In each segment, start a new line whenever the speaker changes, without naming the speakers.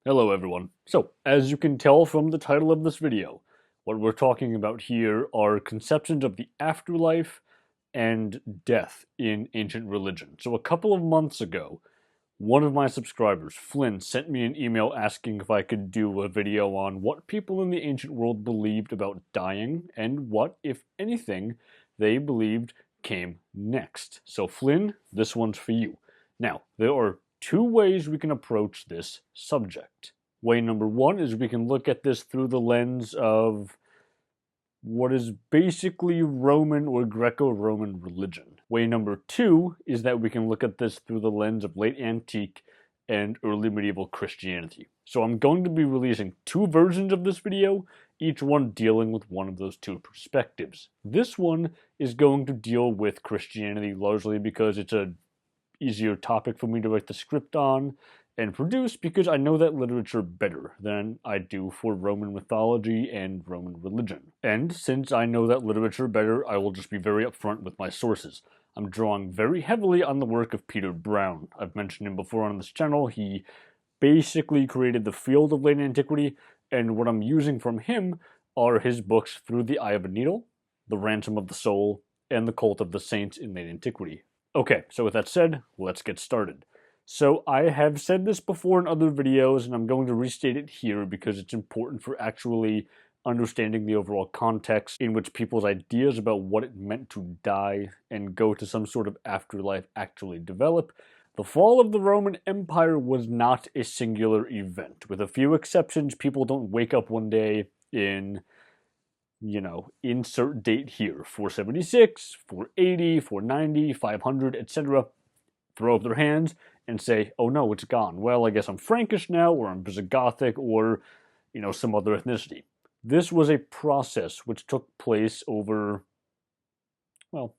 Hello everyone. So, as you can tell from the title of this video, what we're talking about here are conceptions of the afterlife and death in ancient religion. So a couple of months ago, one of my subscribers, Flynn, sent me an email asking if I could do a video on what people in the ancient world believed about dying and what, if anything, they believed came next. So Flynn, this one's for you. Now, there are two ways we can approach this subject. Way number one is we can look at this through the lens of what is basically Roman or Greco-Roman religion. Way number two is that we can look at this through the lens of late antique and early medieval Christianity. So I'm going to be releasing two versions of this video, each one dealing with one of those two perspectives. This one is going to deal with Christianity largely because it's a easier topic for me to write the script on and produce, because I know that literature better than I do for Roman mythology and Roman religion. And since I know that literature better, I will just be very upfront with my sources. I'm drawing very heavily on the work of Peter Brown. I've mentioned him before on this channel. He basically created the field of late antiquity, and what I'm using from him are his books Through the Eye of a Needle, The Ransom of the Soul, and The Cult of the Saints in Late Antiquity. Okay, so with that said, let's get started. So I have said this before in other videos, and I'm going to restate it here because it's important for actually understanding the overall context in which people's ideas about what it meant to die and go to some sort of afterlife actually develop. The fall of the Roman Empire was not a singular event. With a few exceptions, people don't wake up one day in, insert date here, 476, 480, 490, 500, etc., throw up their hands and say, oh no, it's gone. Well, I guess I'm Frankish now, or I'm Visigothic, or, some other ethnicity. This was a process which took place over, well,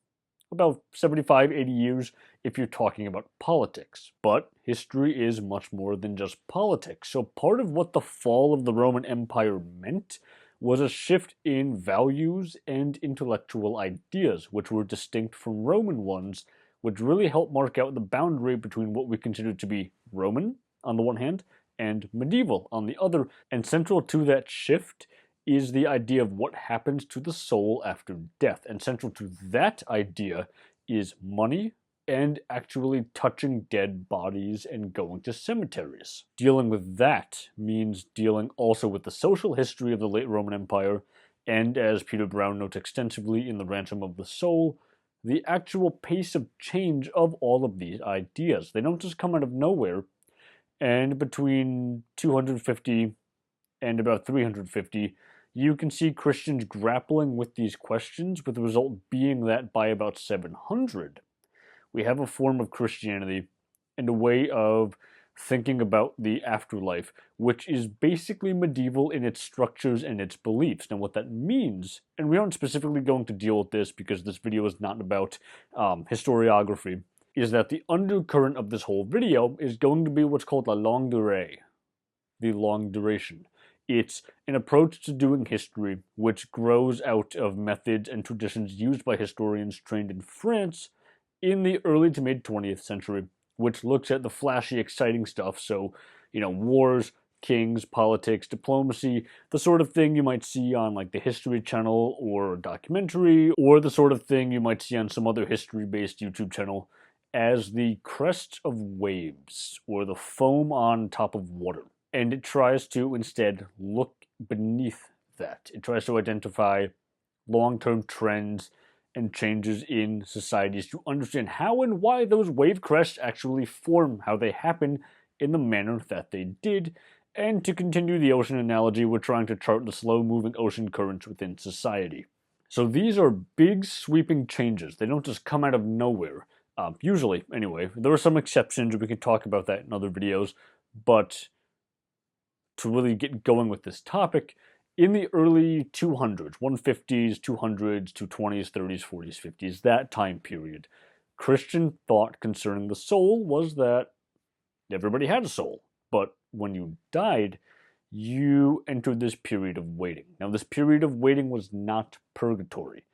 about 75, 80 years if you're talking about politics. But history is much more than just politics. So part of what the fall of the Roman Empire meant was a shift in values and intellectual ideas, which were distinct from Roman ones, which really helped mark out the boundary between what we consider to be Roman, on the one hand, and medieval, on the other. And central to that shift is the idea of what happens to the soul after death. And central to that idea is money and actually touching dead bodies and going to cemeteries. Dealing with that means dealing also with the social history of the late Roman Empire, and as Peter Brown notes extensively in The Ransom of the Soul, the actual pace of change of all of these ideas. They don't just come out of nowhere, and between 250 and about 350, you can see Christians grappling with these questions, with the result being that by about 700, we have a form of Christianity and a way of thinking about the afterlife, which is basically medieval in its structures and its beliefs. Now, what that means, and we aren't specifically going to deal with this because this video is not about historiography, is that the undercurrent of this whole video is going to be what's called la longue durée, the long duration. It's an approach to doing history which grows out of methods and traditions used by historians trained in France in the early to mid 20th century, which looks at the flashy, exciting stuff. So, wars, kings, politics, diplomacy, the sort of thing you might see on like the History Channel or a documentary, or the sort of thing you might see on some other history-based YouTube channel as the crest of waves, or the foam on top of water. And it tries to instead look beneath that. It tries to identify long-term trends and changes in societies to understand how and why those wave crests actually form, how they happen in the manner that they did. And to continue the ocean analogy, we're trying to chart the slow-moving ocean currents within society. So these are big, sweeping changes. They don't just come out of nowhere. Usually, anyway. There are some exceptions. We can talk about that in other videos. But to really get going with this topic, in the early 200s, 150s, 200s, 220s, 30s, 40s, 50s, that time period, Christian thought concerning the soul was that everybody had a soul, but when you died, you entered this period of waiting. Now, this period of waiting was not purgatory,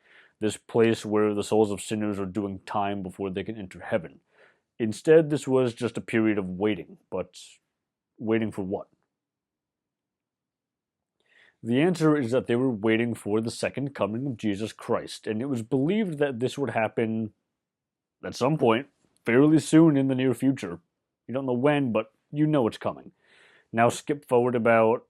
this place where the souls of sinners are doing time before they can enter heaven. Instead, this was just a period of waiting, but waiting for what? The answer is that they were waiting for the second coming of Jesus Christ, and it was believed that this would happen at some point, fairly soon in the near future. You don't know when, but you know it's coming. Now skip forward about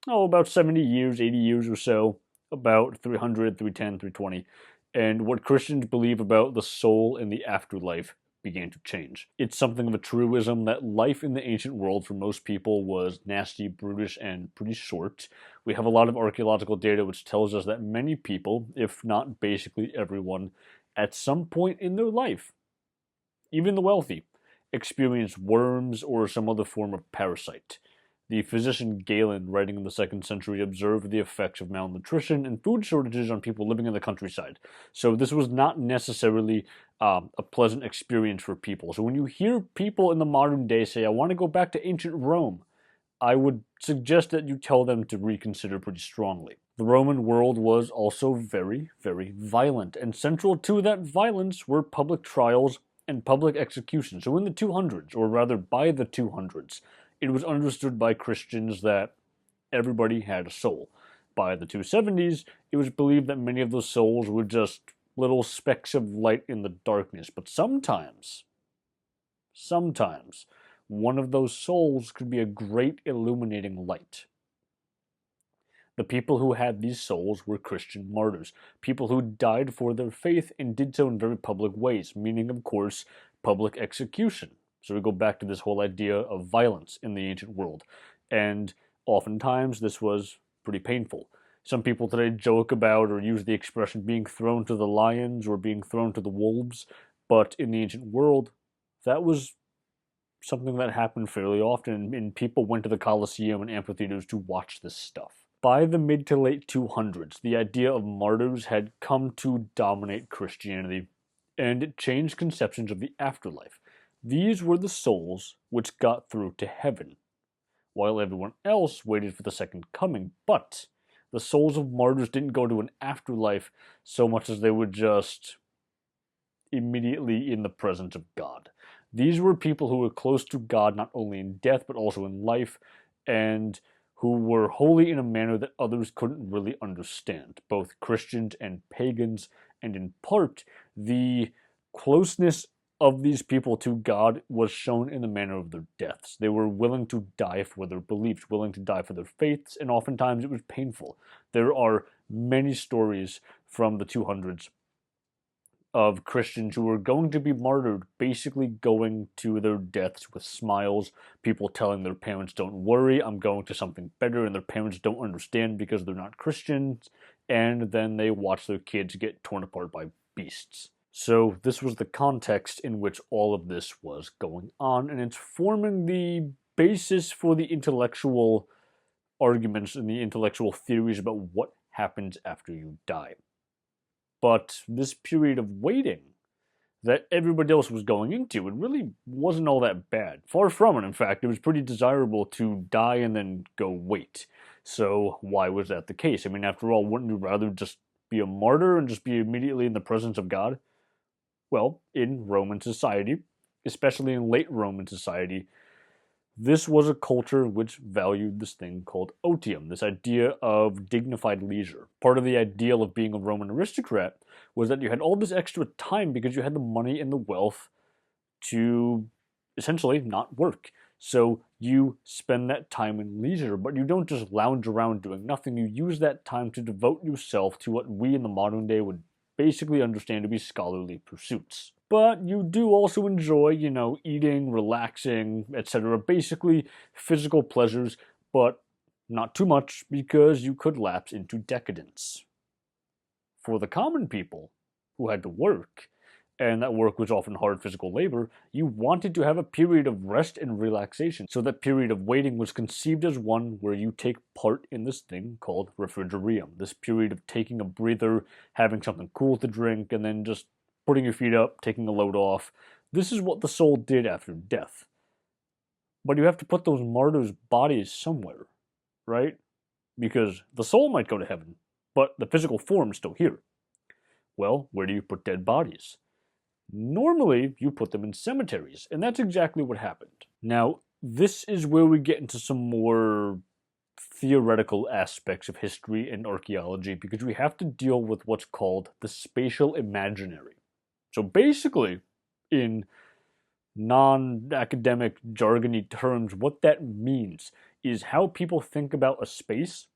70 years, 80 years or so, about 300, 310, 320, and what Christians believe about the soul and the afterlife began to change. It's something of a truism that life in the ancient world for most people was nasty, brutish, and pretty short. We have a lot of archaeological data which tells us that many people, if not basically everyone, at some point in their life, even the wealthy, experience worms or some other form of parasite. The physician Galen, writing in the 2nd century, observed the effects of malnutrition and food shortages on people living in the countryside. So this was not necessarily a pleasant experience for people. So when you hear people in the modern day say, I want to go back to ancient Rome, I would suggest that you tell them to reconsider pretty strongly. The Roman world was also very, very violent, and central to that violence were public trials and public execution. So in the 200s, or rather by the 200s, it was understood by Christians that everybody had a soul. By the 270s, it was believed that many of those souls were just little specks of light in the darkness. But sometimes, one of those souls could be a great illuminating light. The people who had these souls were Christian martyrs, people who died for their faith and did so in very public ways, meaning, of course, public execution. So we go back to this whole idea of violence in the ancient world. And oftentimes this was pretty painful. Some people today joke about or use the expression being thrown to the lions or being thrown to the wolves, but in the ancient world, that was something that happened fairly often, and people went to the Colosseum and amphitheaters to watch this stuff. By the mid to late 200s, the idea of martyrs had come to dominate Christianity, and it changed conceptions of the afterlife. These were the souls which got through to heaven, while everyone else waited for the second coming. But the souls of martyrs didn't go to an afterlife so much as they were just immediately in the presence of God. These were people who were close to God not only in death but also in life, and who were holy in a manner that others couldn't really understand, both Christians and pagans, and in part, the closeness of these people to God was shown in the manner of their deaths. They were willing to die for their beliefs, willing to die for their faiths, and oftentimes it was painful. There are many stories from the 200s of Christians who were going to be martyred, basically going to their deaths with smiles, people telling their parents, don't worry, I'm going to something better, and their parents don't understand because they're not Christians, and then they watch their kids get torn apart by beasts. So this was the context in which all of this was going on, and it's forming the basis for the intellectual arguments and the intellectual theories about what happens after you die. But this period of waiting that everybody else was going into, it really wasn't all that bad. Far from it, in fact. It was pretty desirable to die and then go wait. So why was that the case? I mean, after all, wouldn't you rather just be a martyr and just be immediately in the presence of God? Well, in Roman society, especially in late Roman society, this was a culture which valued this thing called otium, this idea of dignified leisure. Part of the ideal of being a Roman aristocrat was that you had all this extra time because you had the money and the wealth to essentially not work. So you spend that time in leisure, but you don't just lounge around doing nothing. You use that time to devote yourself to what we in the modern day would basically understand to be scholarly pursuits. But you do also enjoy, eating, relaxing, etc. Basically physical pleasures, but not too much because you could lapse into decadence. For the common people who had to work, and that work was often hard physical labor, you wanted to have a period of rest and relaxation. So that period of waiting was conceived as one where you take part in this thing called refrigerium. This period of taking a breather, having something cool to drink, and then just putting your feet up, taking a load off. This is what the soul did after death. But you have to put those martyrs' bodies somewhere, right? Because the soul might go to heaven, but the physical form is still here. Well, where do you put dead bodies? Normally, you put them in cemeteries, and that's exactly what happened. Now, this is where we get into some more theoretical aspects of history and archaeology because we have to deal with what's called the spatial imaginary. So basically, in non-academic jargony terms, what that means is how people think about a space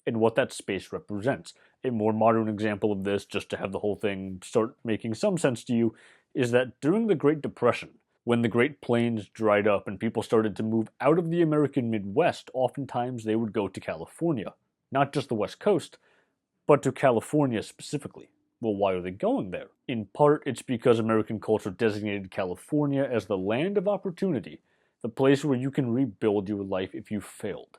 and what that space represents. A more modern example of this, just to have the whole thing start making some sense to you, is that during the Great Depression, when the Great Plains dried up and people started to move out of the American Midwest, oftentimes they would go to California. Not just the West Coast, but to California specifically. Well, why are they going there? In part, it's because American culture designated California as the land of opportunity, the place where you can rebuild your life if you failed.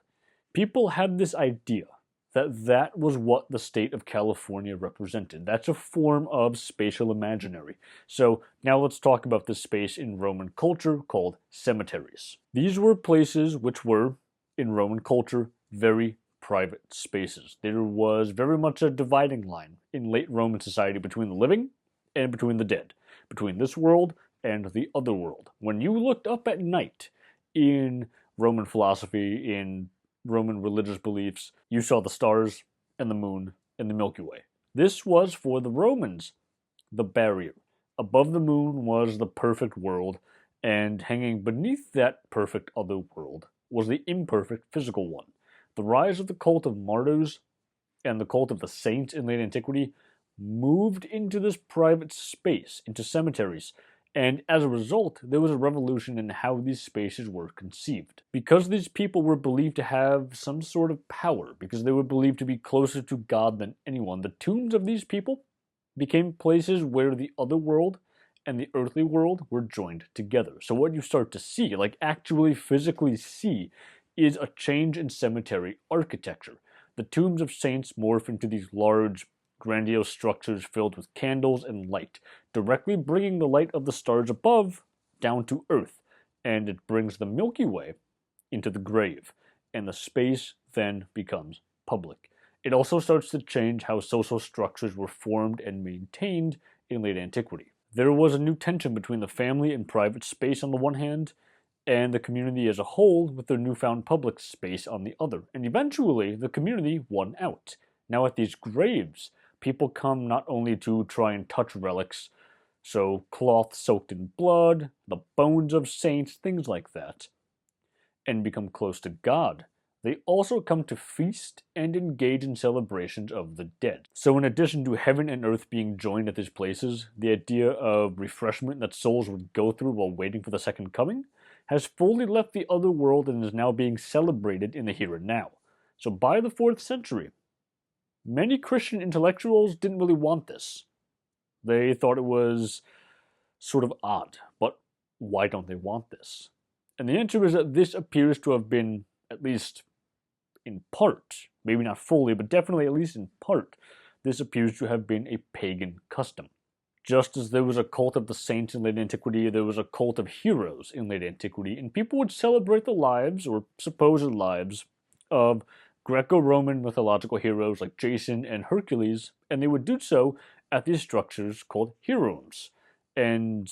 People had this idea that that was what the state of California represented. That's a form of spatial imaginary. So now let's talk about this space in Roman culture called cemeteries. These were places which were, in Roman culture, very private spaces. There was very much a dividing line in late Roman society between the living and between the dead, between this world and the other world. When you looked up at night in Roman philosophy, in Roman religious beliefs, you saw the stars and the moon and the Milky Way. This was, for the Romans, the barrier. Above the moon was the perfect world, and hanging beneath that perfect other world was the imperfect physical one. The rise of the cult of martyrs and the cult of the saints in late antiquity moved into this private space, into cemeteries, and as a result, there was a revolution in how these spaces were conceived. Because these people were believed to have some sort of power, because they were believed to be closer to God than anyone, the tombs of these people became places where the other world and the earthly world were joined together. So what you start to see, like actually physically see, is a change in cemetery architecture. The tombs of saints morph into these large, grandiose structures filled with candles and light, directly bringing the light of the stars above down to earth, and it brings the Milky Way into the grave, and the space then becomes public. It also starts to change how social structures were formed and maintained in late antiquity. There was a new tension between the family and private space on the one hand, and the community as a whole with their newfound public space on the other. And eventually, the community won out. Now at these graves, people come not only to try and touch relics, so cloth soaked in blood, the bones of saints, things like that, and become close to God. They also come to feast and engage in celebrations of the dead. So in addition to heaven and earth being joined at these places, the idea of refreshment that souls would go through while waiting for the second coming has fully left the other world and is now being celebrated in the here and now. So by the 4th century, many Christian intellectuals didn't really want this. They thought it was sort of odd, but why don't they want this? And the answer is that this appears to have been, at least in part, maybe not fully, but definitely at least in part, this appears to have been a pagan custom. Just as there was a cult of the saints in late antiquity, there was a cult of heroes in late antiquity, and people would celebrate the lives, or supposed lives, of Greco-Roman mythological heroes like Jason and Hercules, and they would do so at these structures called heroes. And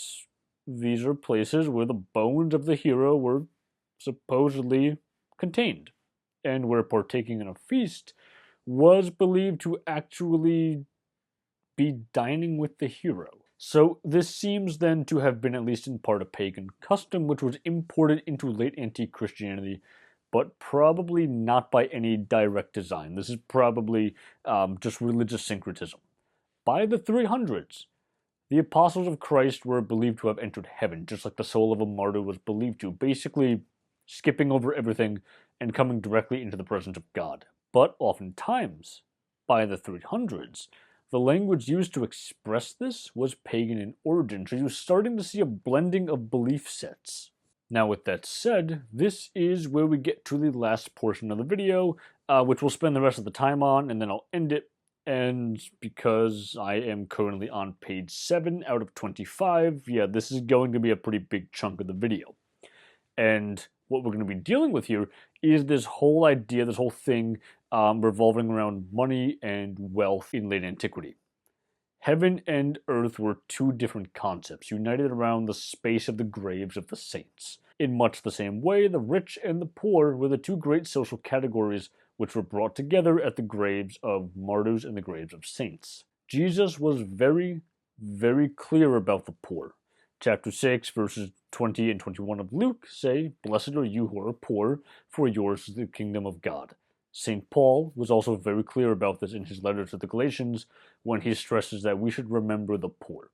these are places where the bones of the hero were supposedly contained, and where partaking in a feast was believed to actually be dining with the hero. So this seems then to have been at least in part a pagan custom which was imported into late antique Christianity, but probably not by any direct design. This is probably just religious syncretism. By the 300s, the apostles of Christ were believed to have entered heaven, just like the soul of a martyr was believed to, basically skipping over everything and coming directly into the presence of God. But oftentimes, by the 300s, the language used to express this was pagan in origin, so you're starting to see a blending of belief sets. Now with that said, this is where we get to the last portion of the video, which we'll spend the rest of the time on, and then I'll end it. And because I am currently on page 7 out of 25, yeah, this is going to be a pretty big chunk of the video. And what we're going to be dealing with here is this whole idea, this whole thing revolving around money and wealth in late antiquity. Heaven and earth were two different concepts, united around the space of the graves of the saints. In much the same way, the rich and the poor were the two great social categories which were brought together at the graves of martyrs and the graves of saints. Jesus was very, very clear about the poor. Chapter 6, verses 20 and 21 of Luke say, "Blessed are you who are poor, for yours is the kingdom of God." St. Paul was also very clear about this in his letter to the Galatians when he stresses that we should remember the poor.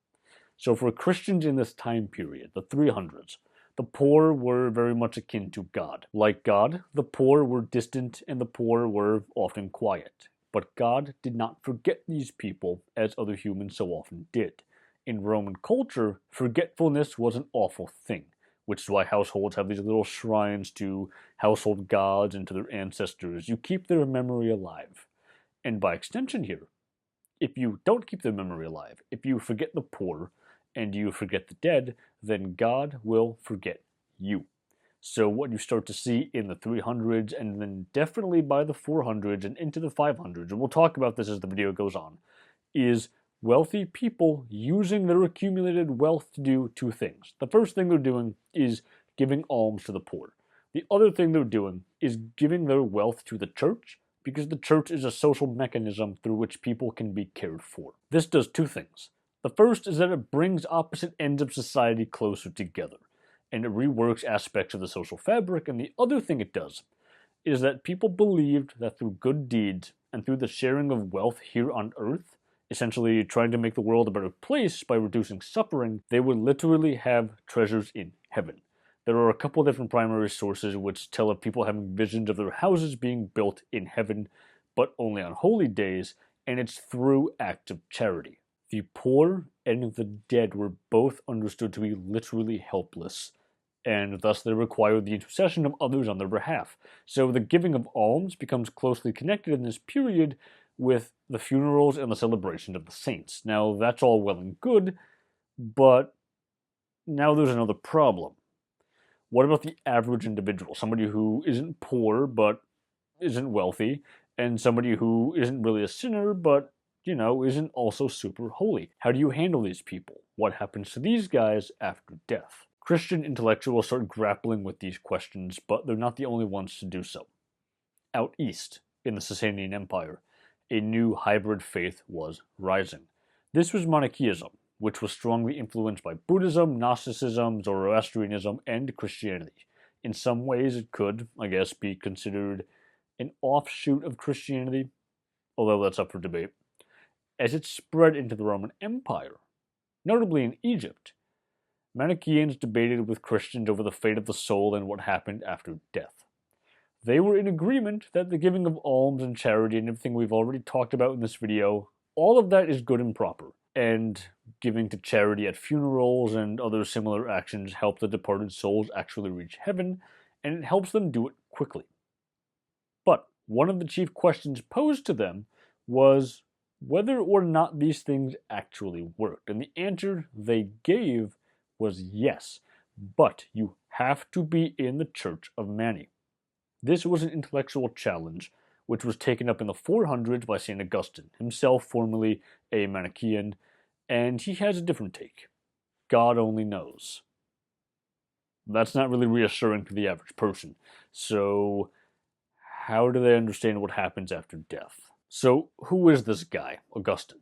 So for Christians in this time period, the 300s, the poor were very much akin to God. Like God, the poor were distant and the poor were often quiet. But God did not forget these people as other humans so often did. In Roman culture, forgetfulness was an awful thing, which is why households have these little shrines to household gods and to their ancestors. You keep their memory alive. And by extension here, if you don't keep their memory alive, if you forget the poor and you forget the dead, then God will forget you. So what you start to see in the 300s and then definitely by the 400s and into the 500s, and we'll talk about this as the video goes on, is wealthy people using their accumulated wealth to do two things. The first thing they're doing is giving alms to the poor. The other thing they're doing is giving their wealth to the church, because the church is a social mechanism through which people can be cared for. This does two things. The first is that it brings opposite ends of society closer together, and it reworks aspects of the social fabric, and the other thing it does is that people believed that through good deeds and through the sharing of wealth here on earth, essentially trying to make the world a better place by reducing suffering, they would literally have treasures in heaven. There are a couple different primary sources which tell of people having visions of their houses being built in heaven, but only on holy days, and it's through acts of charity. The poor and the dead were both understood to be literally helpless, and thus they required the intercession of others on their behalf. So the giving of alms becomes closely connected in this period with the funerals and the celebration of the saints. Now, that's all well and good, but now there's another problem. What about the average individual? Somebody who isn't poor but isn't wealthy, and somebody who isn't really a sinner but, isn't also super holy. How do you handle these people? What happens to these guys after death? Christian intellectuals start grappling with these questions, but they're not the only ones to do so. Out east, in the Sasanian Empire, a new hybrid faith was rising. This was Monarchism, which was strongly influenced by Buddhism, Gnosticism, Zoroastrianism, and Christianity. In some ways, it could, I guess, be considered an offshoot of Christianity, although that's up for debate. As it spread into the Roman Empire, notably in Egypt, Manichaeans debated with Christians over the fate of the soul and what happened after death. They were in agreement that the giving of alms and charity and everything we've already talked about in this video, all of that is good and proper. And giving to charity at funerals and other similar actions help the departed souls actually reach heaven, and it helps them do it quickly. But one of the chief questions posed to them was whether or not these things actually worked. And the answer they gave was yes, but you have to be in the Church of Mani. This was an intellectual challenge which was taken up in the 400s by St. Augustine, himself formerly a Manichaean, and he has a different take. God only knows. That's not really reassuring to the average person. So, how do they understand what happens after death? So, who is this guy, Augustine?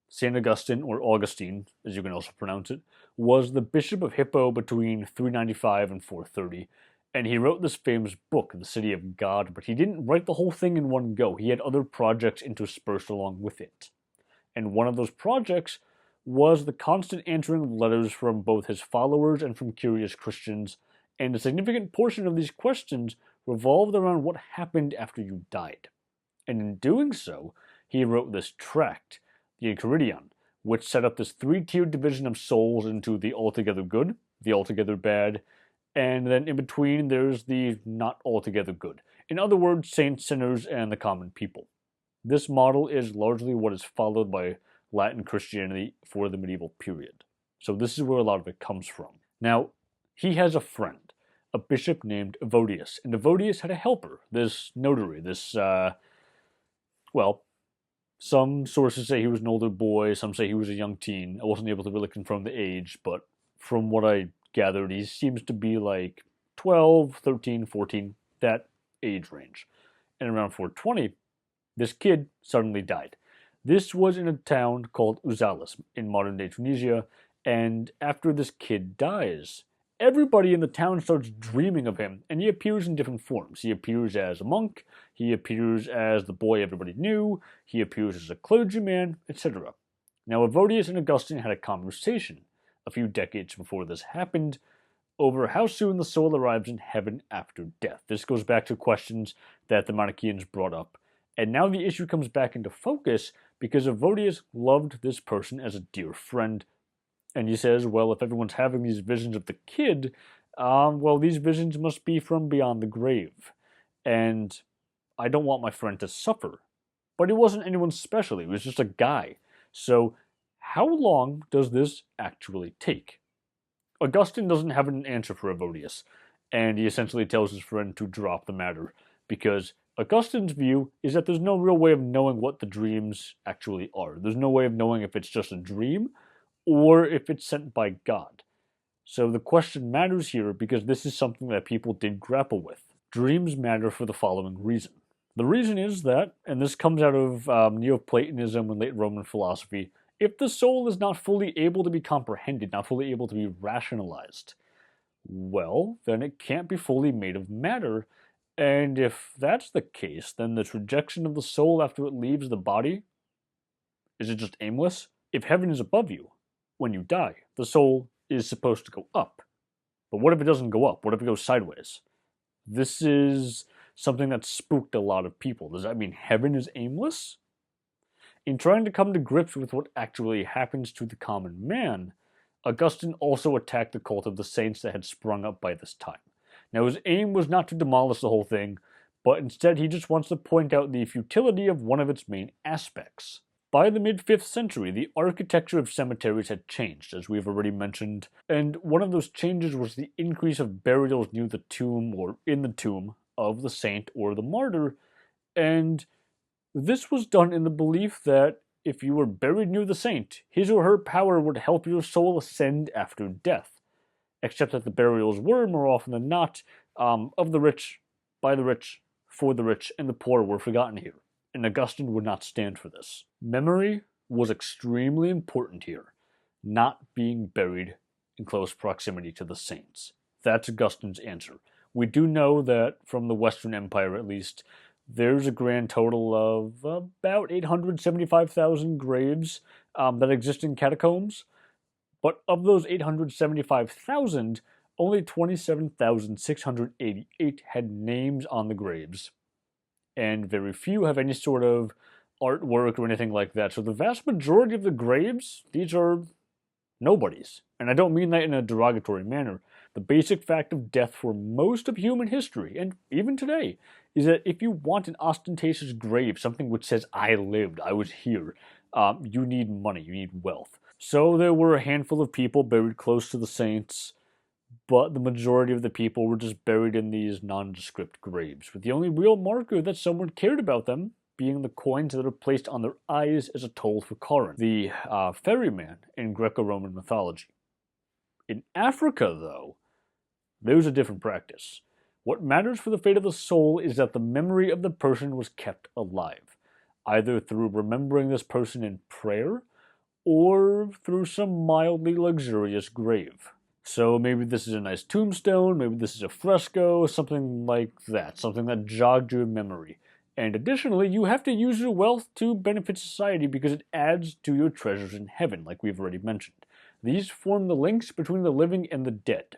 St. Augustine, or Augustine, as you can also pronounce it, was the Bishop of Hippo between 395 and 430, and he wrote this famous book, The City of God, but he didn't write the whole thing in one go. He had other projects interspersed along with it. And one of those projects was the constant answering of letters from both his followers and from curious Christians, and a significant portion of these questions revolved around what happened after you died. And in doing so, he wrote this tract, the Enchiridion, which set up this three-tiered division of souls into the altogether good, the altogether bad, and then in between there's the not altogether good. In other words, saints, sinners, and the common people. This model is largely what is followed by Latin Christianity for the medieval period. So this is where a lot of it comes from. Now, he has a friend, a bishop named Evodius, and Evodius had a helper, this notary, some sources say he was an older boy, some say he was a young teen. I wasn't able to really confirm the age, but from what I gathered, he seems to be like 12, 13, 14, that age range. and around 420, this kid suddenly died. This was in a town called Uzalis in modern-day Tunisia, and after this kid dies, everybody in the town starts dreaming of him, and he appears in different forms. He appears as a monk, he appears as the boy everybody knew, he appears as a clergyman, etc. Now, Evodius and Augustine had a conversation a few decades before this happened over how soon the soul arrives in heaven after death. This goes back to questions that the Monarchians brought up, and now the issue comes back into focus because Evodius loved this person as a dear friend. And he says, well, if everyone's having these visions of the kid, well, these visions must be from beyond the grave. And I don't want my friend to suffer. But he wasn't anyone special, he was just a guy. So how long does this actually take? Augustine doesn't have an answer for Evodius, and he essentially tells his friend to drop the matter, because Augustine's view is that there's no real way of knowing what the dreams actually are. There's no way of knowing if it's just a dream, or if it's sent by God. So the question matters here because this is something that people did grapple with. Dreams matter for the following reason. The reason is that, and this comes out of Neoplatonism and late Roman philosophy, if the soul is not fully able to be comprehended, not fully able to be rationalized, well, then it can't be fully made of matter. And if that's the case, then the trajectory of the soul after it leaves the body, is it just aimless? If heaven is above you, when you die, the soul is supposed to go up. But what if it doesn't go up? What if it goes sideways? This is something that spooked a lot of people. Does that mean heaven is aimless? In trying to come to grips with what actually happens to the common man, Augustine also attacked the cult of the saints that had sprung up by this time. Now, his aim was not to demolish the whole thing, but instead he just wants to point out the futility of one of its main aspects. By the mid-5th century, the architecture of cemeteries had changed, as we've already mentioned, and one of those changes was the increase of burials near the tomb or in the tomb of the saint or the martyr, and this was done in the belief that if you were buried near the saint, his or her power would help your soul ascend after death, except that the burials were, more often than not, of the rich, by the rich, for the rich, and the poor were forgotten here. And Augustine would not stand for this. Memory was extremely important here, not being buried in close proximity to the saints. That's Augustine's answer. We do know that from the Western Empire, at least, there's a grand total of about 875,000 graves that exist in catacombs. But of those 875,000, only 27,688 had names on the graves. And very few have any sort of artwork or anything like that. So the vast majority of the graves, these are nobodies. And I don't mean that in a derogatory manner. The basic fact of death for most of human history, and even today, is that if you want an ostentatious grave, something which says, I lived, I was here, you need money, you need wealth. So there were a handful of people buried close to the saints, but the majority of the people were just buried in these nondescript graves, with the only real marker that someone cared about them being the coins that are placed on their eyes as a toll for Corinth, the ferryman in Greco-Roman mythology. In Africa, though, there's a different practice. What matters for the fate of the soul is that the memory of the person was kept alive, either through remembering this person in prayer, or through some mildly luxurious grave. So maybe this is a nice tombstone, maybe this is a fresco, something like that, something that jogged your memory. And additionally, you have to use your wealth to benefit society because it adds to your treasures in heaven, like we've already mentioned. These form the links between the living and the dead.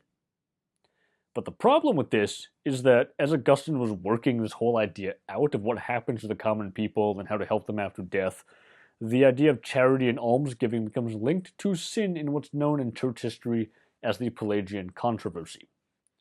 But the problem with this is that as Augustine was working this whole idea out of what happens to the common people and how to help them after death, the idea of charity and almsgiving becomes linked to sin in what's known in church history as the Pelagian controversy.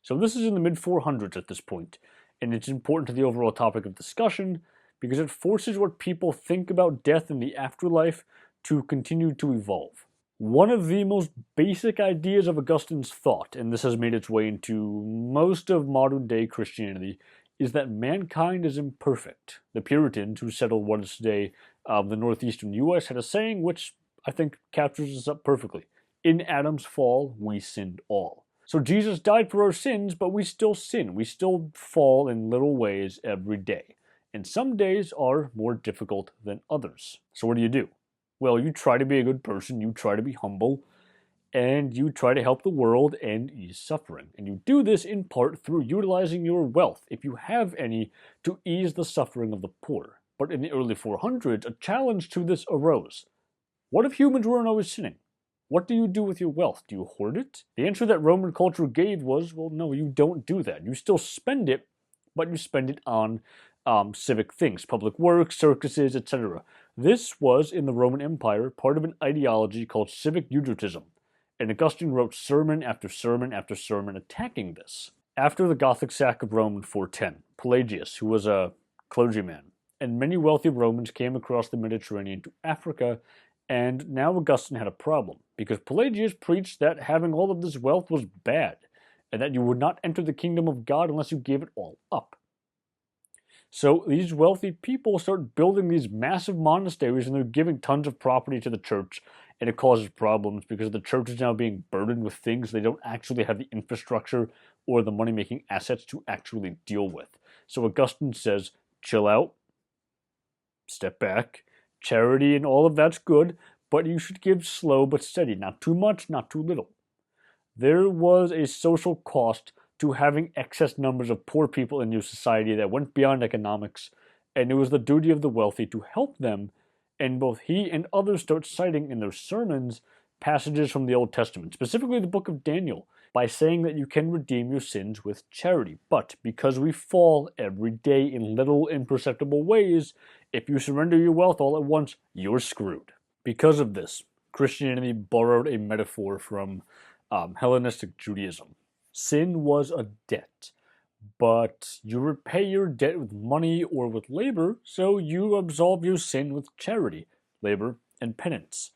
So this is in the mid-400s at this point, and it's important to the overall topic of discussion because it forces what people think about death and the afterlife to continue to evolve. One of the most basic ideas of Augustine's thought, and this has made its way into most of modern-day Christianity, is that mankind is imperfect. The Puritans, who settled what is today the northeastern U.S., had a saying which I think captures this up perfectly. In Adam's fall, we sinned all. So Jesus died for our sins, but we still sin. We still fall in little ways every day. and some days are more difficult than others. So what do? Well, you try to be a good person, you try to be humble, and you try to help the world and ease suffering. And you do this in part through utilizing your wealth, if you have any, to ease the suffering of the poor. But in the early 400s, a challenge to this arose. What if humans weren't always sinning? What do you do with your wealth? Do you hoard it? The answer that Roman culture gave was, well, no, you don't do that. You still spend it, but you spend it on civic things, public works, circuses, etc. This was, in the Roman Empire, part of an ideology called Civic Youtism, and Augustine wrote sermon after sermon after sermon attacking this. After the Gothic sack of Rome in 410, Pelagius, who was a clergyman, and many wealthy Romans came across the Mediterranean to Africa, and now Augustine had a problem, because Pelagius preached that having all of this wealth was bad, and that you would not enter the kingdom of God unless you gave it all up. So these wealthy people start building these massive monasteries, and they're giving tons of property to the church, and it causes problems because the church is now being burdened with things they don't actually have the infrastructure or the money-making assets to actually deal with. So Augustine says, chill out, step back, charity and all of that's good, but you should give slow but steady, not too much, not too little. There was a social cost to having excess numbers of poor people in your society that went beyond economics, and it was the duty of the wealthy to help them, and both he and others start citing in their sermons passages from the Old Testament, specifically the book of Daniel, by saying that you can redeem your sins with charity. But because we fall every day in little imperceptible ways, if you surrender your wealth all at once, you're screwed. Because of this, Christianity borrowed a metaphor from Hellenistic Judaism. Sin was a debt, but you repay your debt with money or with labor, so you absolve your sin with charity, labor, and penance.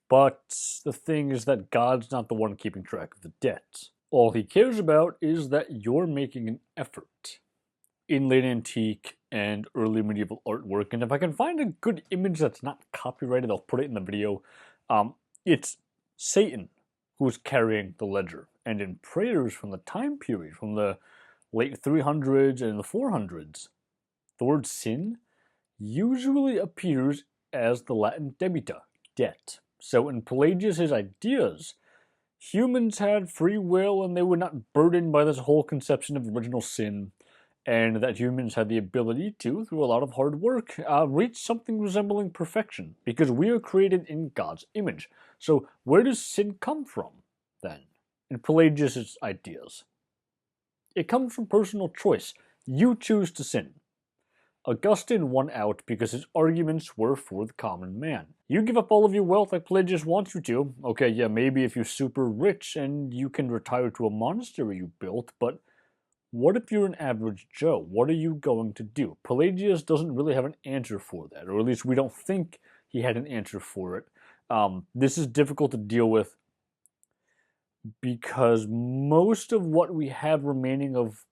But the thing is that God's not the one keeping track of the debt. All he cares about is that you're making an effort. In late antique and early medieval artwork, and if I can find a good image that's not copyrighted, I'll put it in the video, it's Satan who's carrying the ledger. And in prayers from the time period, from the late 300s and the 400s, the word sin usually appears as the Latin debita, debt. So in Pelagius' ideas, humans had free will and they were not burdened by this whole conception of original sin, and that humans had the ability to, through a lot of hard work, reach something resembling perfection, because we are created in God's image. So where does sin come from, then, in Pelagius' ideas? It comes from personal choice. You choose to sin. Augustine won out because his arguments were for the common man. You give up all of your wealth like Pelagius wants you to. Okay, yeah, maybe if you're super rich and you can retire to a monastery you built, but what if you're an average Joe? What are you going to do? Pelagius doesn't really have an answer for that, or at least we don't think he had an answer for it. This is difficult to deal with because most of what we have remaining of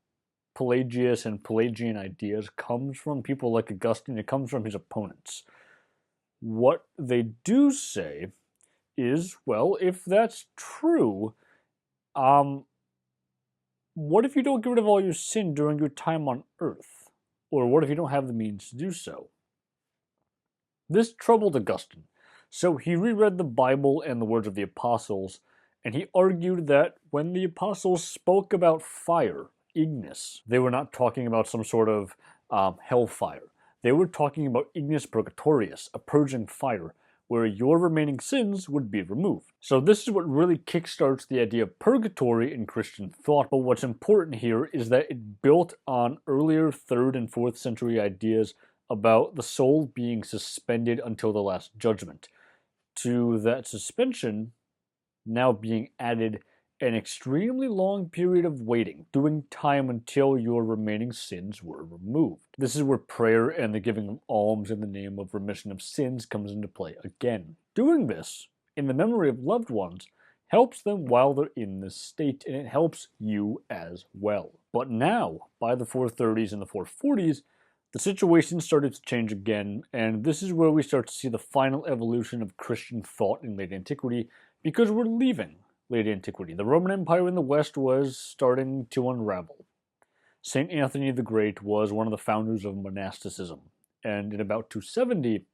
Pelagius and Pelagian ideas comes from people like Augustine. It comes from his opponents. What they do say is, well, if that's true, what if you don't get rid of all your sin during your time on Earth? Or what if you don't have the means to do so? This troubled Augustine, so he reread the Bible and the words of the apostles, and he argued that when the apostles spoke about fire, ignis, they were not talking about some sort of hellfire. They were talking about ignis purgatorius, a purging fire, where your remaining sins would be removed. So this is what really kickstarts the idea of purgatory in Christian thought, but what's important here is that it built on earlier 3rd and 4th century ideas about the soul being suspended until the Last Judgment. To that suspension now being added an extremely long period of waiting, doing time until your remaining sins were removed. This is where prayer and the giving of alms in the name of remission of sins comes into play again. Doing this, in the memory of loved ones, helps them while they're in this state, and it helps you as well. But now, by the 430s and the 440s, the situation started to change again, and this is where we start to see the final evolution of Christian thought in late antiquity, because we're leaving late antiquity. The Roman Empire in the West was starting to unravel. St. Anthony the Great was one of the founders of monasticism, and in about 270,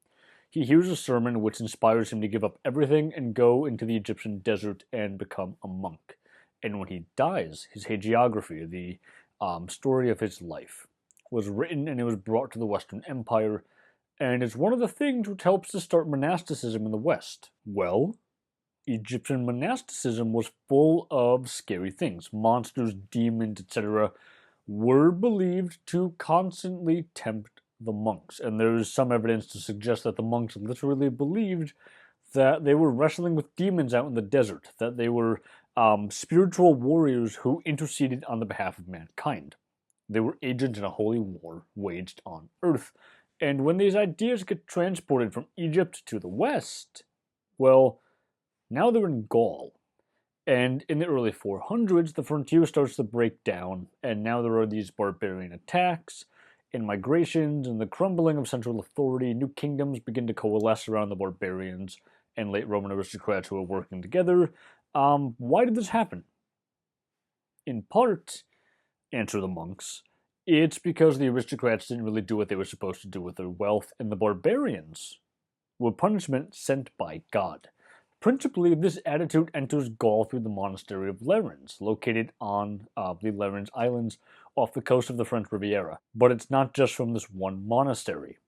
he hears a sermon which inspires him to give up everything and go into the Egyptian desert and become a monk. And when he dies, his hagiography, the story of his life, was written and it was brought to the Western Empire, and it's one of the things which helps to start monasticism in the West. Well, Egyptian monasticism was full of scary things. Monsters, demons, etc. were believed to constantly tempt the monks, and there's some evidence to suggest that the monks literally believed that they were wrestling with demons out in the desert, that they were spiritual warriors who interceded on the behalf of mankind. They were agents in a holy war waged on earth. And when these ideas get transported from Egypt to the West, well, now they're in Gaul. And in the early 400s, the frontier starts to break down, and now there are these barbarian attacks and migrations and the crumbling of central authority. New kingdoms begin to coalesce around the barbarians and late Roman aristocrats who are working together. Why did this happen? In part, answer the monks, it's because the aristocrats didn't really do what they were supposed to do with their wealth, and the barbarians were punishment sent by God. Principally, this attitude enters Gaul through the monastery of Lerins, located on the Lerins Islands off the coast of the French Riviera. But it's not just from this one monastery.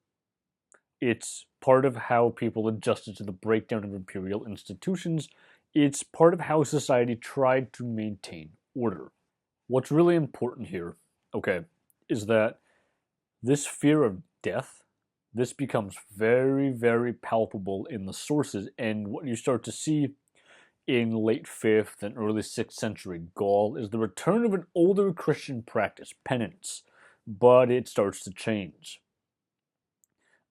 It's part of how people adjusted to the breakdown of imperial institutions. It's part of how society tried to maintain order. What's really important here, okay, is that this fear of death, this becomes very, very palpable in the sources, and what you start to see in late 5th and early 6th century Gaul is the return of an older Christian practice, penance, but it starts to change.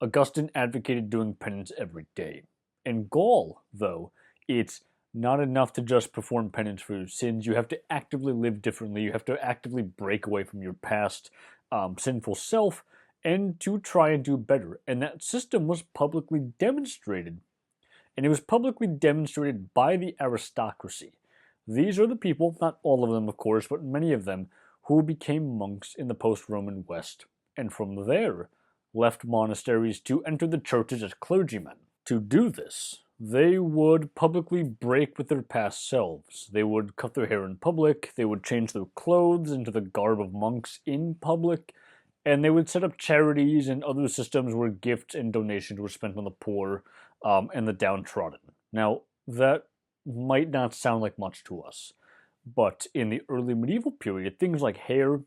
Augustine advocated doing penance every day. In Gaul, though, it's not enough to just perform penance for your sins. You have to actively live differently. You have to actively break away from your past sinful self and to try and do better. And that system was publicly demonstrated. And it was publicly demonstrated by the aristocracy. These are the people, not all of them of course, but many of them, who became monks in the post-Roman West, and from there left monasteries to enter the churches as clergymen. To do this, they would publicly break with their past selves. They would cut their hair in public, they would change their clothes into the garb of monks in public, and they would set up charities and other systems where gifts and donations were spent on the poor and the downtrodden. Now, that might not sound like much to us, but in the early medieval period, things like hair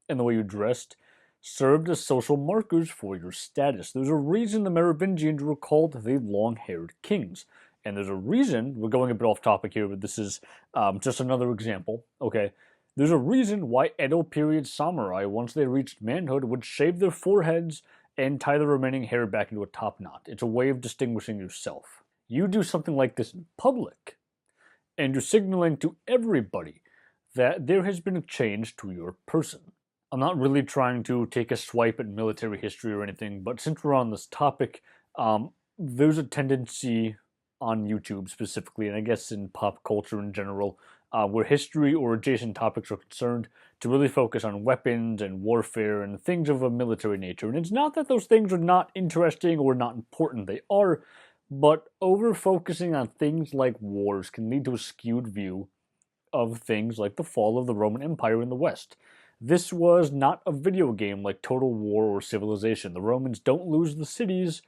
and the way you dressed served as social markers for your status. There's a reason the Merovingians were called the long-haired kings. And there's a reason, we're going a bit off topic here, but this is just another example, okay? There's a reason why Edo period samurai, once they reached manhood, would shave their foreheads and tie the remaining hair back into a top knot. It's a way of distinguishing yourself. You do something like this in public, and you're signaling to everybody that there has been a change to your person. I'm not really trying to take a swipe at military history or anything, but since we're on this topic, there's a tendency on YouTube specifically, and I guess in pop culture in general, where history or adjacent topics are concerned, to really focus on weapons and warfare and things of a military nature. And it's not that those things are not interesting or not important, they are, but over-focusing on things like wars can lead to a skewed view of things like the fall of the Roman Empire in the West. This was not a video game like Total War or Civilization. The Romans don't lose the cities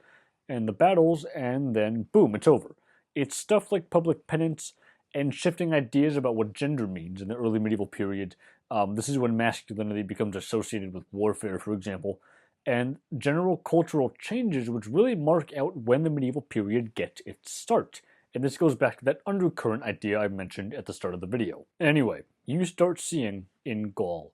and the battles, and then boom, it's over. It's stuff like public penance and shifting ideas about what gender means in the early medieval period. This is when masculinity becomes associated with warfare, for example, and general cultural changes which really mark out when the medieval period gets its start. And this goes back to that undercurrent idea I mentioned at the start of the video. Anyway, you start seeing in Gaul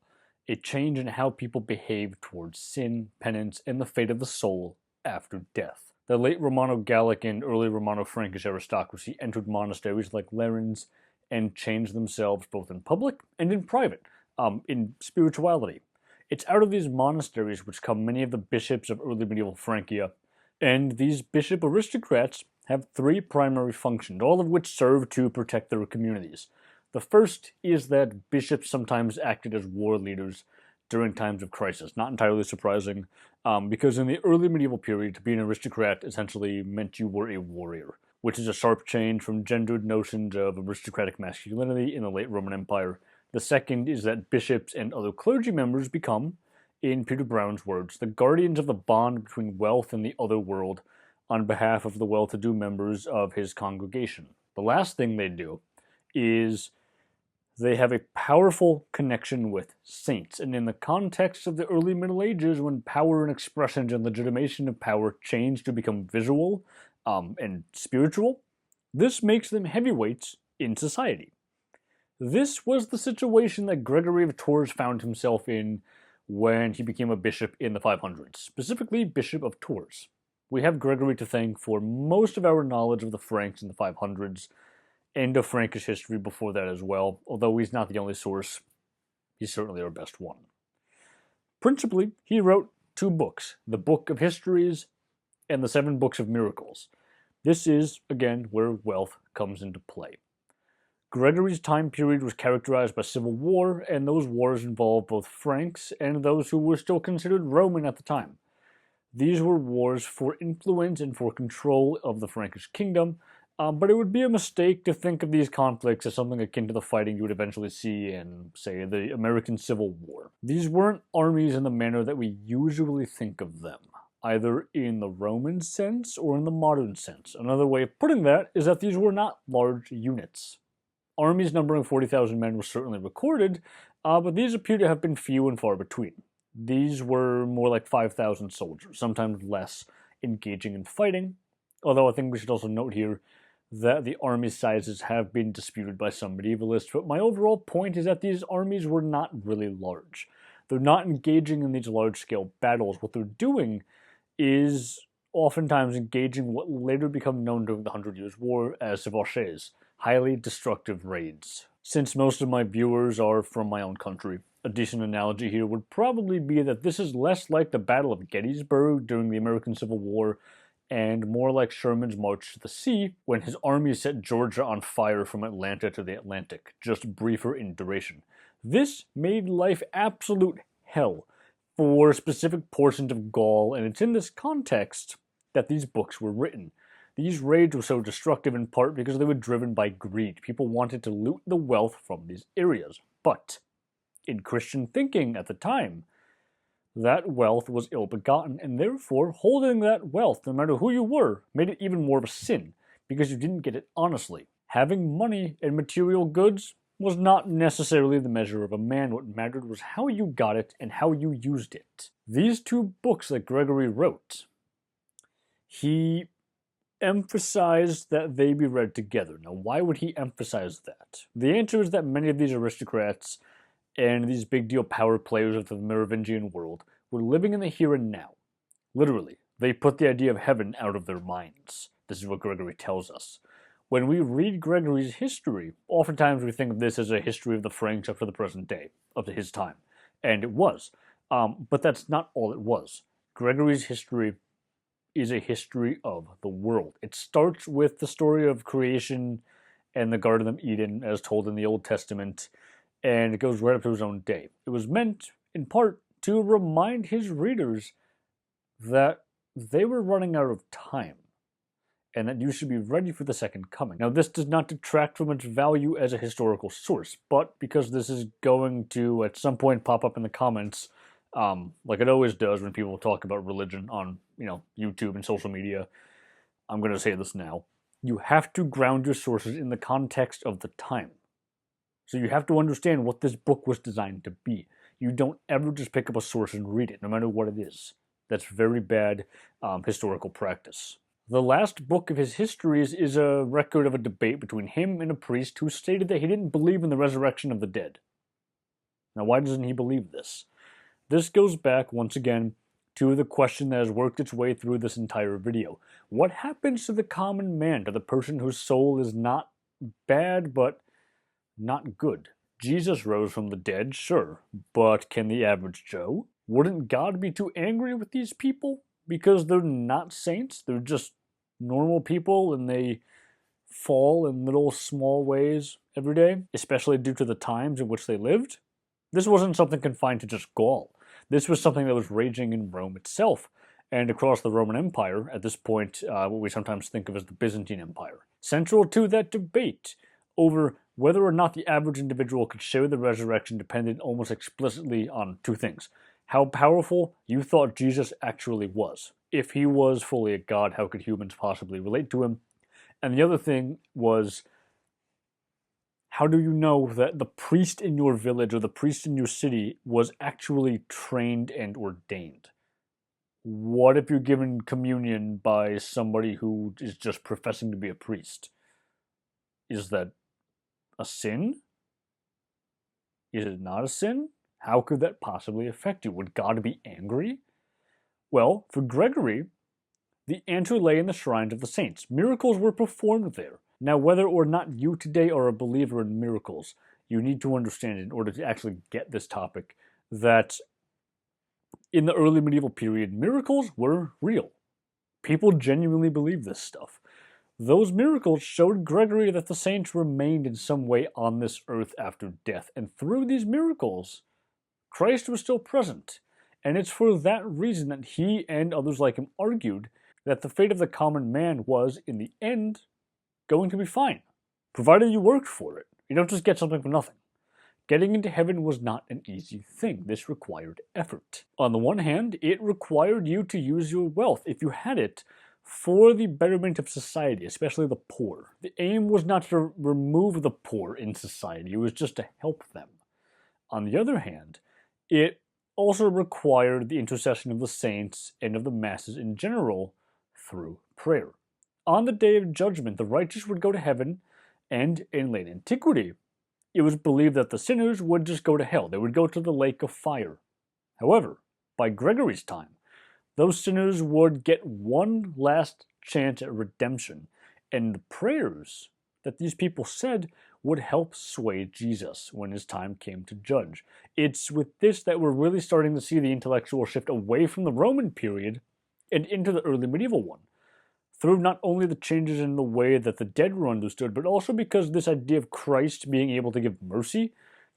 a change in how people behave towards sin, penance, and the fate of the soul after death. The late Romano-Gallic and early Romano-Frankish aristocracy entered monasteries like Lerins and changed themselves both in public and in private, in spirituality. It's out of these monasteries which come many of the bishops of early medieval Francia, and these bishop aristocrats have three primary functions, all of which serve to protect their communities. The first is that bishops sometimes acted as war leaders during times of crisis. Not entirely surprising, because in the early medieval period, to be an aristocrat essentially meant you were a warrior, which is a sharp change from gendered notions of aristocratic masculinity in the late Roman Empire. The second is that bishops and other clergy members become, in Peter Brown's words, the guardians of the bond between wealth and the other world on behalf of the well-to-do members of his congregation. The last thing they do is they have a powerful connection with saints. And in the context of the early Middle Ages, when power and expression and legitimation of power changed to become visual and spiritual, this makes them heavyweights in society. This was the situation that Gregory of Tours found himself in when he became a bishop in the 500s, specifically Bishop of Tours. We have Gregory to thank for most of our knowledge of the Franks in the 500s, and of Frankish history before that as well, although he's not the only source. He's certainly our best one. Principally, he wrote 2 books, the Book of Histories and the 7 Books of Miracles. This is, again, where wealth comes into play. Gregory's time period was characterized by civil war, and those wars involved both Franks and those who were still considered Roman at the time. These were wars for influence and for control of the Frankish kingdom, but it would be a mistake to think of these conflicts as something akin to the fighting you would eventually see in, say, the American Civil War. These weren't armies in the manner that we usually think of them, either in the Roman sense or in the modern sense. Another way of putting that is that these were not large units. Armies numbering 40,000 men were certainly recorded, but these appear to have been few and far between. These were more like 5,000 soldiers, sometimes less, engaging in fighting, although I think we should also note here that the army sizes have been disputed by some medievalists, but my overall point is that these armies were not really large. They're not engaging in these large-scale battles. What they're doing is oftentimes engaging what later become known during the 100 Years' War as chevauchés, highly destructive raids. Since most of my viewers are from my own country, a decent analogy here would probably be that this is less like the Battle of Gettysburg during the American Civil War and more like Sherman's March to the Sea when his army set Georgia on fire from Atlanta to the Atlantic, just briefer in duration. This made life absolute hell for specific portions of Gaul, and it's in this context that these books were written. These raids were so destructive in part because they were driven by greed. People wanted to loot the wealth from these areas. But in Christian thinking at the time, that wealth was ill-begotten, and therefore holding that wealth, no matter who you were, made it even more of a sin, because you didn't get it honestly. Having money and material goods was not necessarily the measure of a man. What mattered was how you got it and how you used it. These 2 books that Gregory wrote, he emphasized that they be read together. Now, why would he emphasize that? The answer is that many of these aristocrats and these big deal power players of the Merovingian world were living in the here and now. Literally, they put the idea of heaven out of their minds. This is what Gregory tells us. When we read Gregory's history, oftentimes we think of this as a history of the Franks up to the present day, up to his time. And it was. But that's not all it was. Gregory's history is a history of the world. It starts with the story of creation and the Garden of Eden as told in the Old Testament, and it goes right up to his own day. It was meant, in part, to remind his readers that they were running out of time, and that you should be ready for the second coming. Now, this does not detract from its value as a historical source, but because this is going to, at some point, pop up in the comments, like it always does when people talk about religion on, YouTube and social media, I'm going to say this now. You have to ground your sources in the context of the time. So you have to understand what this book was designed to be. You don't ever just pick up a source and read it, no matter what it is. That's very bad historical practice. The last book of his histories is a record of a debate between him and a priest who stated that he didn't believe in the resurrection of the dead. Now, why doesn't he believe this? This goes back, once again, to the question that has worked its way through this entire video. What happens to the common man, to the person whose soul is not bad, but not good? Jesus rose from the dead, sure, but can the average Joe? Wouldn't God be too angry with these people? Because they're not saints, they're just normal people, and they fall in little small ways every day, especially due to the times in which they lived? This wasn't something confined to just Gaul. This was something that was raging in Rome itself and across the Roman Empire, at this point, what we sometimes think of as the Byzantine Empire. Central to that debate over whether or not the average individual could share the resurrection depended almost explicitly on two things: how powerful you thought Jesus actually was. If he was fully a god, how could humans possibly relate to him? And the other thing was, how do you know that the priest in your village or the priest in your city was actually trained and ordained? What if you're given communion by somebody who is just professing to be a priest? Is that a sin? Is it not a sin? How could that possibly affect you? Would God be angry? Well, for Gregory, the answer lay in the shrines of the saints. Miracles were performed there. Now, whether or not you today are a believer in miracles, you need to understand, in order to actually get this topic, that in the early medieval period, miracles were real. People genuinely believed this stuff. Those miracles showed Gregory that the saints remained in some way on this earth after death, and through these miracles, Christ was still present. And it's for that reason that he and others like him argued that the fate of the common man was, in the end, going to be fine, provided you worked for it. You don't just get something for nothing. Getting into heaven was not an easy thing. This required effort. On the one hand, it required you to use your wealth, if you had it, for the betterment of society, especially the poor. The aim was not to remove the poor in society, it was just to help them. On the other hand, it also required the intercession of the saints and of the masses in general through prayer. On the day of judgment, the righteous would go to heaven, and in late antiquity, it was believed that the sinners would just go to hell. They would go to the lake of fire. However, by Gregory's time, those sinners would get one last chance at redemption, and the prayers that these people said would help sway Jesus when his time came to judge. It's with this that we're really starting to see the intellectual shift away from the Roman period and into the early medieval one, through not only the changes in the way that the dead were understood, but also because this idea of Christ being able to give mercy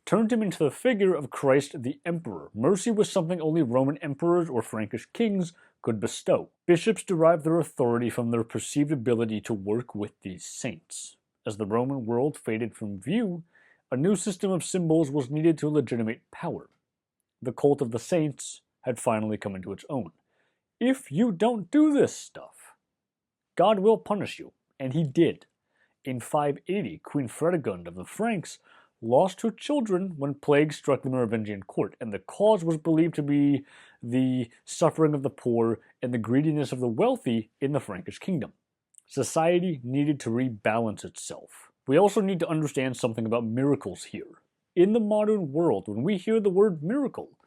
turned him into the figure of Christ the Emperor. Mercy was something only Roman emperors or Frankish kings could bestow. Bishops derived their authority from their perceived ability to work with these saints. As the Roman world faded from view, a new system of symbols was needed to legitimate power. The cult of the saints had finally come into its own. If you don't do this stuff, God will punish you, and he did. In 580, Queen Fredegund of the Franks lost her children when plague struck the Merovingian court, and the cause was believed to be the suffering of the poor and the greediness of the wealthy in the Frankish kingdom. Society needed to rebalance itself. We also need to understand something about miracles here. In the modern world, when we hear the word miracle,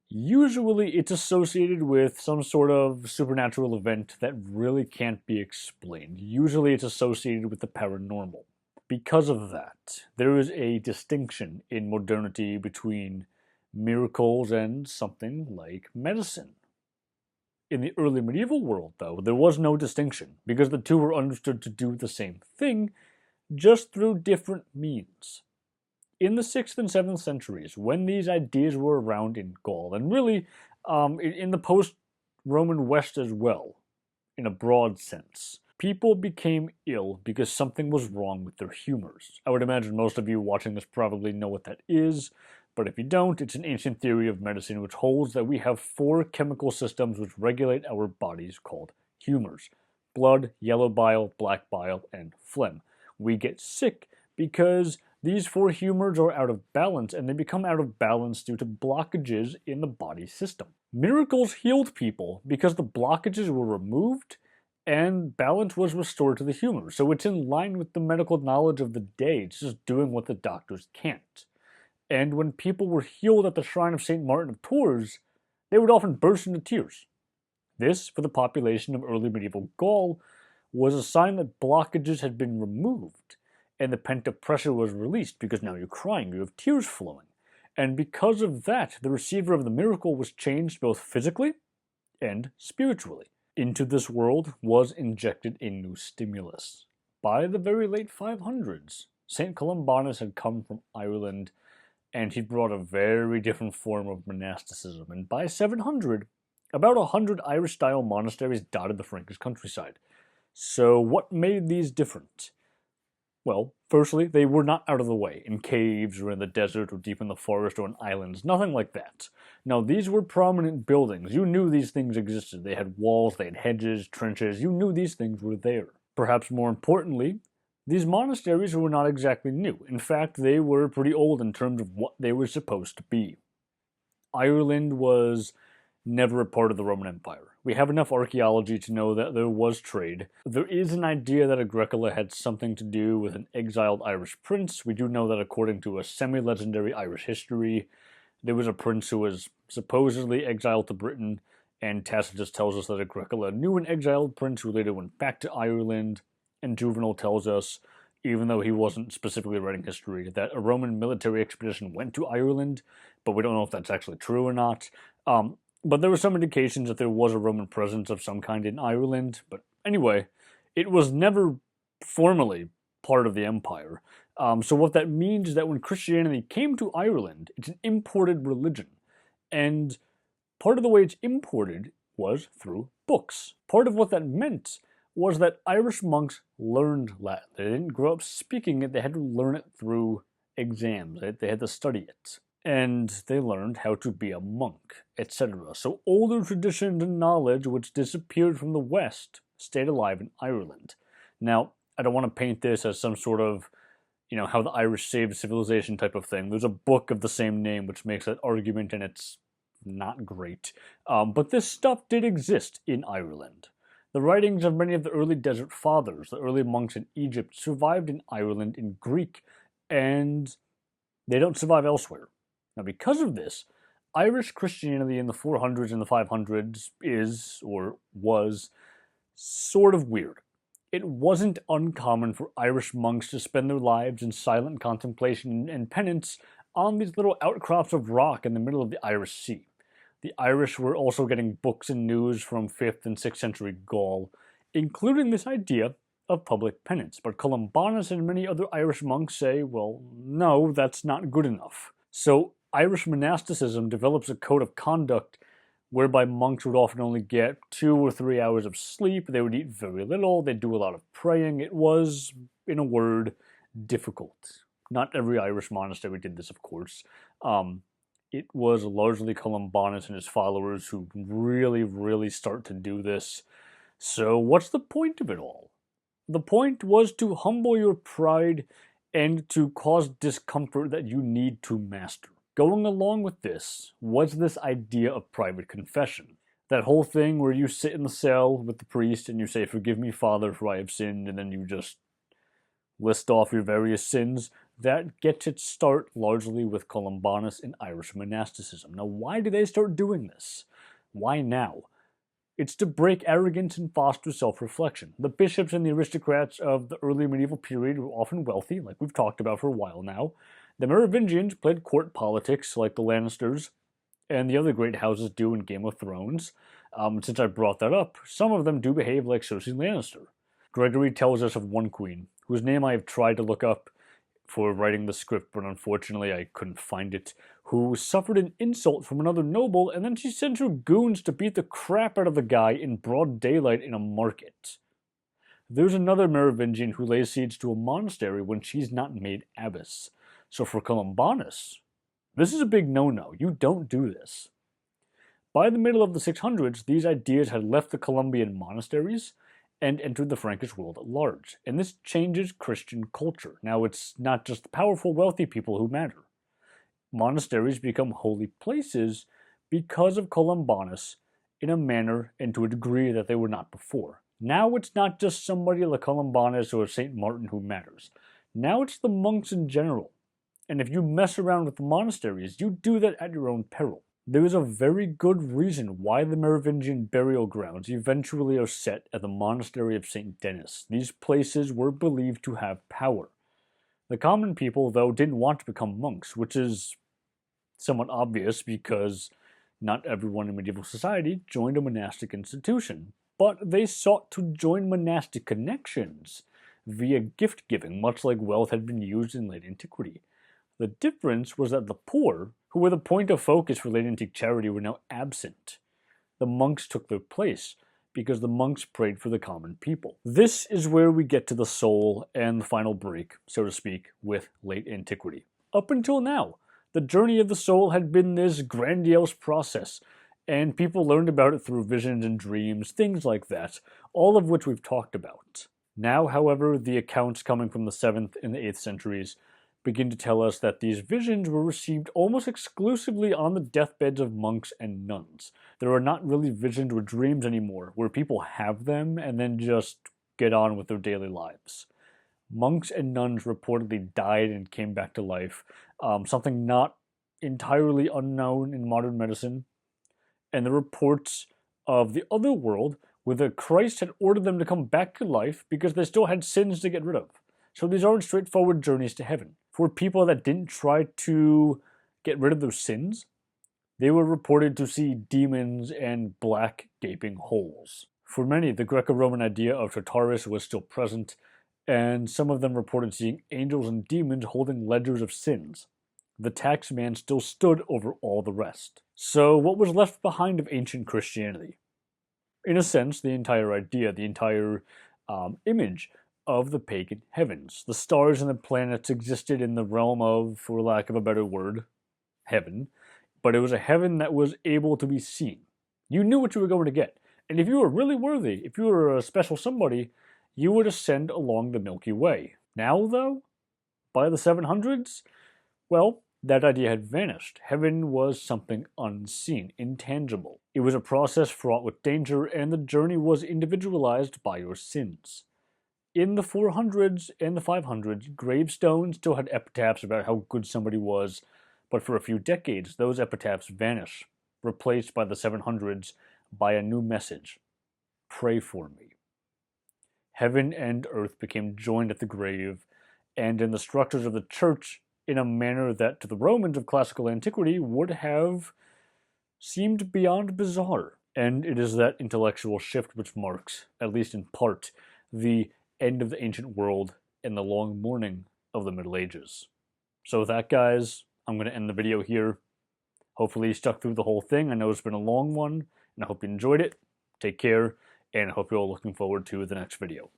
usually it's associated with some sort of supernatural event that really can't be explained. Usually it's associated with the paranormal. Because of that, there is a distinction in modernity between miracles and something like medicine. In the early medieval world, though, there was no distinction, because the two were understood to do the same thing, just through different means. In the 6th and 7th centuries, when these ideas were around in Gaul, and really in the post-Roman West as well, in a broad sense, people became ill because something was wrong with their humors. I would imagine most of you watching this probably know what that is, but if you don't, it's an ancient theory of medicine which holds that we have 4 chemical systems which regulate our bodies called humors: blood, yellow bile, black bile, and phlegm. We get sick because these 4 humors are out of balance, and they become out of balance due to blockages in the body system. Miracles healed people because the blockages were removed and balance was restored to the humor. So it's in line with the medical knowledge of the day. It's just doing what the doctors can't. And when people were healed at the shrine of St. Martin of Tours, they would often burst into tears. This, for the population of early medieval Gaul, was a sign that blockages had been removed, and the pent-up pressure was released, because now you're crying, you have tears flowing. And because of that, the receiver of the miracle was changed both physically and spiritually. Into this world was injected a new stimulus. By the very late 500s, St. Columbanus had come from Ireland and he brought a very different form of monasticism. And by 700, about 100 Irish-style monasteries dotted the Frankish countryside. So what made these different? Well, firstly, they were not out of the way, in caves or in the desert or deep in the forest or on islands, nothing like that. No, these were prominent buildings. You knew these things existed. They had walls, they had hedges, trenches. You knew these things were there. Perhaps more importantly, these monasteries were not exactly new. In fact, they were pretty old in terms of what they were supposed to be. Ireland was never a part of the Roman Empire. We have enough archaeology to know that there was trade. There is an idea that Agricola had something to do with an exiled Irish prince. We do know that according to a semi-legendary Irish history, there was a prince who was supposedly exiled to Britain, and Tacitus tells us that Agricola knew an exiled prince who later went back to Ireland, and Juvenal tells us, even though he wasn't specifically writing history, that a Roman military expedition went to Ireland, but we don't know if that's actually true or not. But there were some indications that there was a Roman presence of some kind in Ireland. But anyway, it was never formally part of the empire. So what that means is that when Christianity came to Ireland, it's an imported religion. And part of the way it's imported was through books. Part of what that meant was that Irish monks learned Latin. They didn't grow up speaking it, they had to learn it through exams. They had to study it. And they learned how to be a monk, etc. So older traditions and knowledge which disappeared from the West stayed alive in Ireland. Now, I don't want to paint this as some sort of, how the Irish saved civilization type of thing. There's a book of the same name which makes that argument, and it's not great. But this stuff did exist in Ireland. The writings of many of the early desert fathers, the early monks in Egypt, survived in Ireland in Greek, and they don't survive elsewhere. Now, because of this, Irish Christianity in the 400s and the 500s is, or was, sort of weird. It wasn't uncommon for Irish monks to spend their lives in silent contemplation and penance on these little outcrops of rock in the middle of the Irish Sea. The Irish were also getting books and news from 5th and 6th century Gaul, including this idea of public penance. But Columbanus and many other Irish monks say, well, no, that's not good enough. So Irish monasticism develops a code of conduct whereby monks would often only get 2 or 3 hours of sleep. They would eat very little. They'd do a lot of praying. It was, in a word, difficult. Not every Irish monastery did this, of course. It was largely Columbanus and his followers who really start to do this. So what's the point of it all? The point was to humble your pride and to cause discomfort that you need to master. Going along with this was this idea of private confession. That whole thing where you sit in the cell with the priest and you say, "Forgive me, Father, for I have sinned," and then you just list off your various sins. That gets its start largely with Columbanus and Irish monasticism. Now, why do they start doing this? Why now? It's to break arrogance and foster self-reflection. The bishops and the aristocrats of the early medieval period were often wealthy, like we've talked about for a while now. The Merovingians played court politics, like the Lannisters and the other great houses do in Game of Thrones. Since I brought that up, some of them do behave like Cersei Lannister. Gregory tells us of one queen, whose name I have tried to look up for writing the script, but unfortunately I couldn't find it, who suffered an insult from another noble, and then she sent her goons to beat the crap out of the guy in broad daylight in a market. There's another Merovingian who lays siege to a monastery when she's not made abbess. So for Columbanus, this is a big no-no. You don't do this. By the middle of the 600s, these ideas had left the Columbian monasteries and entered the Frankish world at large. And this changes Christian culture. Now, it's not just the powerful, wealthy people who matter. Monasteries become holy places because of Columbanus in a manner and to a degree that they were not before. Now it's not just somebody like Columbanus or St. Martin who matters. Now it's the monks in general. And if you mess around with the monasteries, you do that at your own peril. There is a very good reason why the Merovingian burial grounds eventually are set at the monastery of St. Denis. These places were believed to have power. The common people, though, didn't want to become monks, which is somewhat obvious because not everyone in medieval society joined a monastic institution. But they sought to join monastic connections via gift-giving, much like wealth had been used in late antiquity. The difference was that the poor, who were the point of focus for late antique charity, were now absent. The monks took their place, because the monks prayed for the common people. This is where we get to the soul and the final break, so to speak, with late antiquity. Up until now, the journey of the soul had been this grandiose process, and people learned about it through visions and dreams, things like that, all of which we've talked about. Now, however, the accounts coming from the 7th and the 8th centuries begin to tell us that these visions were received almost exclusively on the deathbeds of monks and nuns. There are not really visions or dreams anymore, where people have them and then just get on with their daily lives. Monks and nuns reportedly died and came back to life, something not entirely unknown in modern medicine. And the reports of the other world, whether Christ had ordered them to come back to life because they still had sins to get rid of. So these aren't straightforward journeys to heaven. For people that didn't try to get rid of those sins, they were reported to see demons and black gaping holes. For many, the Greco-Roman idea of Tartarus was still present, and some of them reported seeing angels and demons holding ledgers of sins. The tax man still stood over all the rest. So what was left behind of ancient Christianity? In a sense, the entire idea, the entire image of the pagan heavens. The stars and the planets existed in the realm of, for lack of a better word, heaven, but it was a heaven that was able to be seen. You knew what you were going to get. And if you were really worthy, if you were a special somebody, you would ascend along the Milky Way. Now, though, by the 700s, well, that idea had vanished. Heaven was something unseen, intangible. It was a process fraught with danger, and the journey was individualized by your sins. In the 400s and the 500s, gravestones still had epitaphs about how good somebody was, but for a few decades, those epitaphs vanish, replaced by the 700s by a new message: pray for me. Heaven and earth became joined at the grave, and in the structures of the church, in a manner that to the Romans of classical antiquity would have seemed beyond bizarre. And it is that intellectual shift which marks, at least in part, the end of the ancient world and the long mourning of the Middle Ages. So with that, guys, I'm going to end the video here. Hopefully you stuck through the whole thing. I know it's been a long one, and I hope you enjoyed it. Take care, and I hope you're all looking forward to the next video.